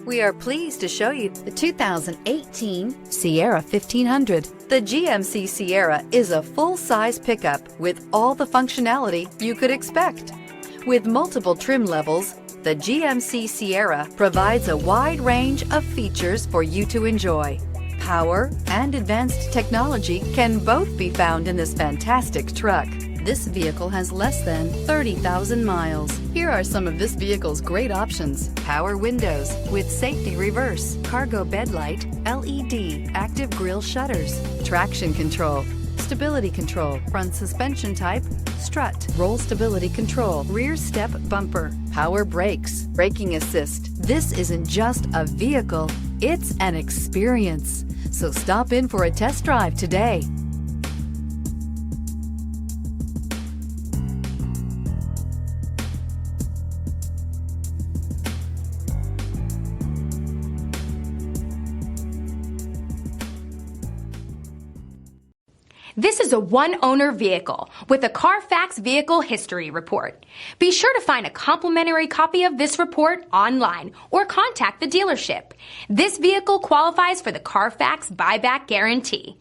We are pleased to show you the 2018 Sierra 1500. The GMC Sierra is a full-size pickup with all the functionality you could expect. With multiple trim levels, the GMC Sierra provides a wide range of features for you to enjoy. Power and advanced technology can both be found in this fantastic truck. This vehicle has less than 30,000 miles. Here are some of this vehicle's great options: power windows with safety reverse, cargo bed light, LED, active grille shutters, traction control, stability control, front suspension type, strut, roll stability control, rear step bumper, power brakes, braking assist. This isn't just a vehicle, it's an experience. So stop in for a test drive today. This is a one-owner vehicle with a Carfax Vehicle History Report. Be sure to find a complimentary copy of this report online or contact the dealership. This vehicle qualifies for the Carfax Buyback Guarantee.